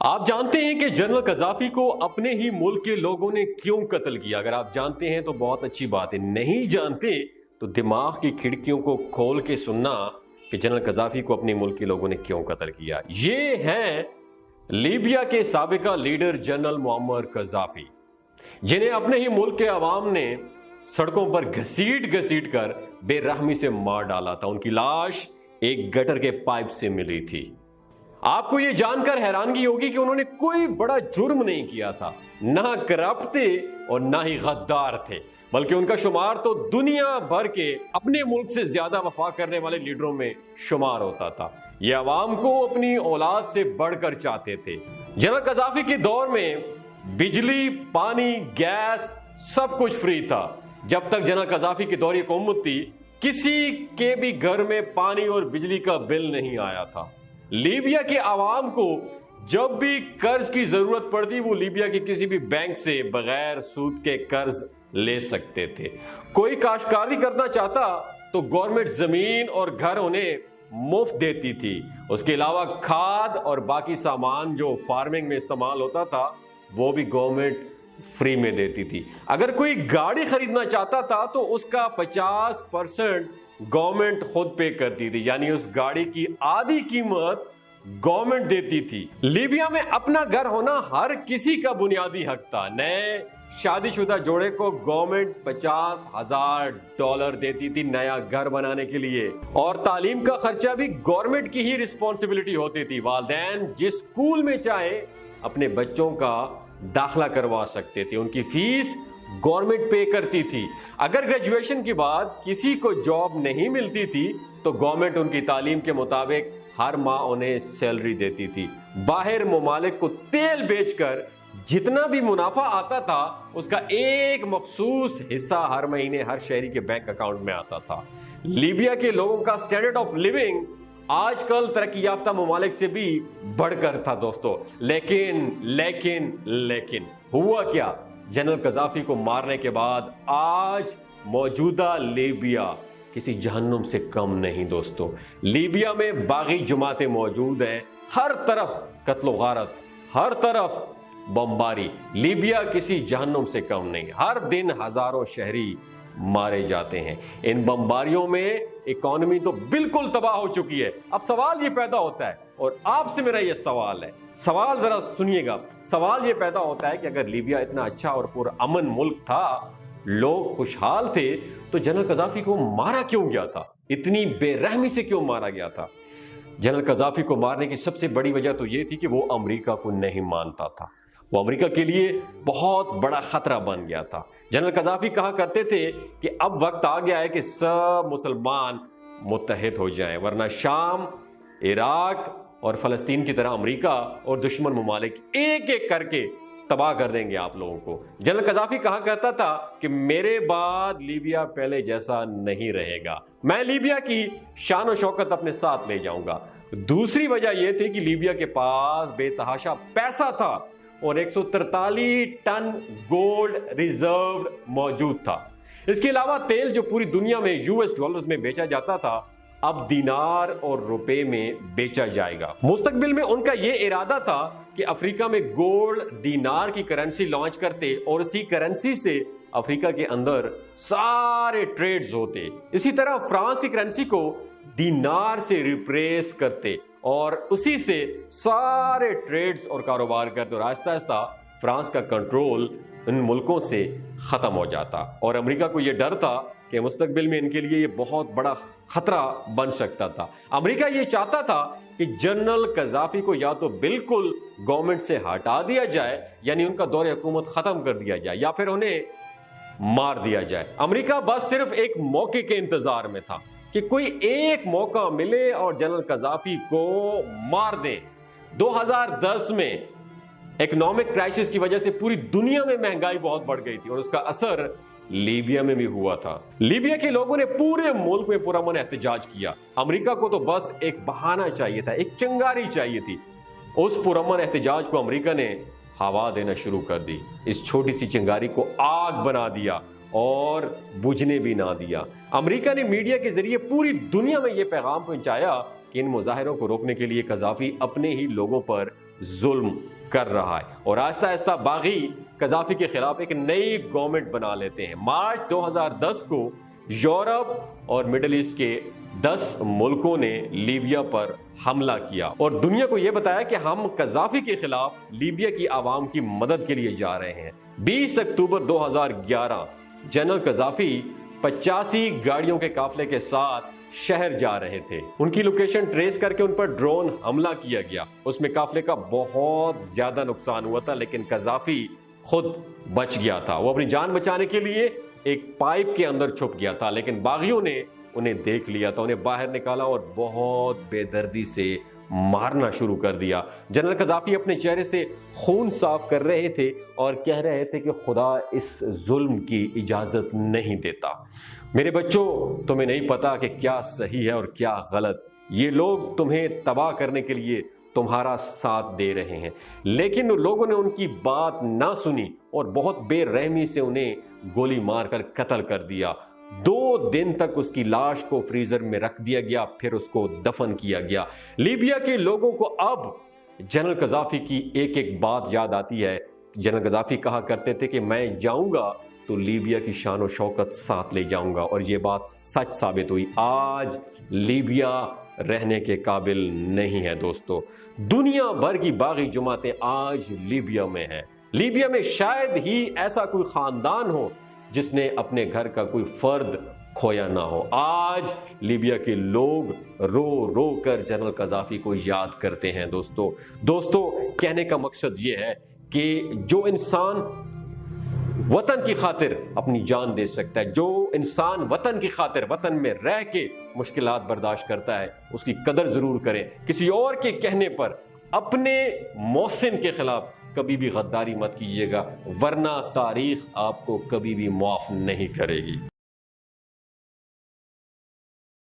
آپ جانتے ہیں کہ جنرل قذافی کو اپنے ہی ملک کے لوگوں نے کیوں قتل کیا؟ اگر آپ جانتے ہیں تو بہت اچھی بات ہے، نہیں جانتے تو دماغ کی کھڑکیوں کو کھول کے سننا کہ جنرل قذافی کو اپنے ملک کے لوگوں نے کیوں قتل کیا۔ یہ ہیں لیبیا کے سابقہ لیڈر جنرل معمر قذافی، جنہیں اپنے ہی ملک کے عوام نے سڑکوں پر گھسیٹ کر بے رحمی سے مار ڈالا تھا۔ ان کی لاش ایک گٹر کے پائپ سے ملی تھی۔ آپ کو یہ جان کر حیرانگی ہوگی کہ انہوں نے کوئی بڑا جرم نہیں کیا تھا، نہ کرپٹ تھے اور نہ ہی غدار تھے، بلکہ ان کا شمار تو دنیا بھر کے اپنے ملک سے زیادہ وفا کرنے والے لیڈروں میں شمار ہوتا تھا۔ یہ عوام کو اپنی اولاد سے بڑھ کر چاہتے تھے۔ جنرل قذافی کے دور میں بجلی، پانی، گیس سب کچھ فری تھا۔ جب تک جنرل قذافی کی دور حکومت تھی، کسی کے بھی گھر میں پانی اور بجلی کا بل نہیں آیا تھا۔ لیبیا کے عوام کو جب بھی قرض کی ضرورت پڑتی، وہ لیبیا کے کسی بھی بینک سے بغیر سود کے قرض لے سکتے تھے۔ کوئی کاشتکاری کرنا چاہتا تو گورنمنٹ زمین اور گھر انہیں مفت دیتی تھی۔ اس کے علاوہ کھاد اور باقی سامان جو فارمنگ میں استعمال ہوتا تھا وہ بھی گورنمنٹ فری میں دیتی تھی۔ اگر کوئی گاڑی خریدنا چاہتا تھا تو اس کا 50% گورنمنٹ خود پے کرتی تھی، یعنی اس گاڑی کی آدھی قیمت گورنمنٹ دیتی تھی۔ لیبیا میں اپنا گھر ہونا ہر کسی کا بنیادی حق تھا۔ نئے شادی شدہ جوڑے کو گورنمنٹ $50,000 دیتی تھی نیا گھر بنانے کے لیے، اور تعلیم کا خرچہ بھی گورنمنٹ کی ہی رسپانسبلٹی ہوتی تھی۔ والدین جس اسکول میں چاہے اپنے بچوں کا داخلہ کروا سکتے تھے، ان کی فیس گورنمنٹ پے کرتی تھی۔ اگر گریجویشن کے بعد کسی کو جاب نہیں ملتی تھی تو گورنمنٹ ان کی تعلیم کے مطابق ہر ماہ انہیں سیلری دیتی تھی۔ باہر ممالک کو تیل بیچ کر جتنا بھی منافع آتا تھا اس کا ایک مخصوص حصہ ہر مہینے ہر شہری کے بینک اکاؤنٹ میں آتا تھا۔ لیبیا کے لوگوں کا سٹینڈرڈ آف لیونگ آج کل ترقی یافتہ ممالک سے بھی بڑھ کر تھا دوستو۔ لیکن ہوا کیا؟ جنرل قذافی کو مارنے کے بعد آج موجودہ لیبیا کسی جہنم سے کم نہیں دوستو۔ لیبیا میں باغی جماعتیں موجود ہیں، ہر طرف قتل و غارت، ہر طرف بمباری۔ لیبیا کسی جہنم سے کم نہیں، ہر دن ہزاروں شہری مارے جاتے ہیں۔ ان بمباریوں میں اکانومی تو بالکل تباہ ہو چکی ہے۔ اب سوال یہ پیدا ہوتا ہے، اور آپ سے میرا یہ سوال ہے، سوال ذرا سنیے گا، سوال یہ پیدا ہوتا ہے کہ اگر لیبیا اتنا اچھا اور پرامن ملک تھا، لوگ خوشحال تھے، تو جنرل قذافی کو مارا کیوں گیا تھا؟ اتنی بے رحمی سے کیوں مارا گیا تھا؟ جنرل قذافی کو مارنے کی سب سے بڑی وجہ تو یہ تھی کہ وہ امریکہ کو نہیں مانتا تھا۔ وہ امریکہ کے لیے بہت بڑا خطرہ بن گیا تھا۔ جنرل قذافی کہا کرتے تھے کہ اب وقت آ گیا ہے کہ سب مسلمان متحد ہو جائیں، ورنہ شام، عراق اور فلسطین کی طرح امریکہ اور دشمن ممالک ایک ایک کر کے تباہ کر دیں گے آپ لوگوں کو۔ جنرل قذافی کہا کرتا تھا کہ میرے بعد لیبیا پہلے جیسا نہیں رہے گا، میں لیبیا کی شان و شوکت اپنے ساتھ لے جاؤں گا۔ دوسری وجہ یہ تھی کہ لیبیا کے پاس بے تحاشا پیسہ تھا اور 143 ٹن گولڈ ریزرو موجود تھا۔ اس کے علاوہ تیل جو پوری دنیا میں $US میں بیچا جاتا تھا، اب دینار اور روپے میں بیچا جائے گا۔ مستقبل میں ان کا یہ ارادہ تھا کہ افریقہ میں گولڈ دینار کی کرنسی لانچ کرتے اور اسی کرنسی سے افریقہ کے اندر سارے ٹریڈز ہوتے۔ اسی طرح فرانس کی کرنسی کو دینار سے ریپلیس کرتے اور اسی سے سارے ٹریڈز اور کاروبار کرتے، اور آہستہ آہستہ فرانس کا کنٹرول ان ملکوں سے ختم ہو جاتا۔ اور امریکہ کو یہ ڈر تھا کہ مستقبل میں ان کے لیے یہ بہت بڑا خطرہ بن سکتا تھا۔ امریکہ یہ چاہتا تھا کہ جنرل قذافی کو یا تو بالکل گورنمنٹ سے ہٹا دیا جائے، یعنی ان کا دور حکومت ختم کر دیا جائے، یا پھر انہیں مار دیا جائے۔ امریکہ بس صرف ایک موقع کے انتظار میں تھا کہ کوئی ایک موقع ملے اور جنرل قذافی کو مار دیں۔ 2010 میں اکنامک کرائسس کی وجہ سے پوری دنیا میں مہنگائی بہت بڑھ گئی تھی، اور اس کا اثر لیبیا میں بھی ہوا تھا۔ لیبیا کے لوگوں نے پورے ملک میں پرامن احتجاج کیا۔ امریکہ کو تو بس ایک بہانہ چاہیے تھا، ایک چنگاری چاہیے تھی۔ اس پرامن احتجاج کو امریکہ نے ہوا دینا شروع کر دی، اس چھوٹی سی چنگاری کو آگ بنا دیا اور بجھنے بھی نہ دیا۔ امریکہ نے میڈیا کے ذریعے پوری دنیا میں یہ پیغام پہنچایا کہ ان مظاہروں کو روکنے کے لیے قذافی اپنے ہی لوگوں پر ظلم کر رہا ہے اور آہستہ آہستہ باغی قذافی کے خلاف ایک نئی گورنمنٹ بنا لیتے ہیں۔ مارچ 2010 کو یورپ اور مڈل ایسٹ کے 10 ملکوں نے لیبیا پر حملہ کیا اور دنیا کو یہ بتایا کہ ہم قذافی کے خلاف لیبیا کی عوام کی مدد کے لیے جا رہے ہیں۔ 20 اکتوبر 2011 جنرل قذافی 85 گاڑیوں کے قافلے کے ساتھ شہر جا رہے تھے۔ ان کی لوکیشن ٹریس کر کے ان پر ڈرون حملہ کیا گیا۔ اس میں قافلے کا بہت زیادہ نقصان ہوا تھا، لیکن قذافی خود بچ گیا تھا۔ وہ اپنی جان بچانے کے لیے ایک پائپ کے اندر چھپ گیا تھا، لیکن باغیوں نے انہیں دیکھ لیا تھا، انہیں باہر نکالا اور بہت بے دردی سے مارنا شروع کر دیا۔ جنرل قذافی اپنے چہرے سے خون صاف کر رہے تھے اور کہہ رہے تھے کہ خدا اس ظلم کی اجازت نہیں دیتا۔ میرے بچوں، تمہیں نہیں پتا کہ کیا صحیح ہے اور کیا غلط۔ یہ لوگ تمہیں تباہ کرنے کے لیے تمہارا ساتھ دے رہے ہیں، لیکن لوگوں نے ان کی بات نہ سنی اور بہت بے رحمی سے انہیں گولی مار کر قتل کر دیا۔ 2 دن تک اس کی لاش کو فریزر میں رکھ دیا گیا، پھر اس کو دفن کیا گیا۔ لیبیا کے لوگوں کو اب جنرل قذافی کی ایک ایک بات یاد آتی ہے۔ جنرل قذافی کہا کرتے تھے کہ میں جاؤں گا تو لیبیا کی شان و شوکت ساتھ لے جاؤں گا، اور یہ بات سچ ثابت ہوئی۔ آج لیبیا رہنے کے قابل نہیں ہے دوستو۔ دنیا بھر کی باغی جماعتیں آج لیبیا میں ہیں۔ لیبیا میں شاید ہی ایسا کوئی خاندان ہو جس نے اپنے گھر کا کوئی فرد کھویا نہ ہو۔ آج لیبیا کے لوگ رو رو کر جنرل قذافی کو یاد کرتے ہیں دوستو کہنے کا مقصد یہ ہے کہ جو انسان وطن کی خاطر اپنی جان دے سکتا ہے، جو انسان وطن کی خاطر وطن میں رہ کے مشکلات برداشت کرتا ہے، اس کی قدر ضرور کریں۔ کسی اور کے کہنے پر اپنے محسن کے خلاف کبھی بھی غداری مت کیجیے گا، ورنہ تاریخ آپ کو کبھی بھی معاف نہیں کرے گی۔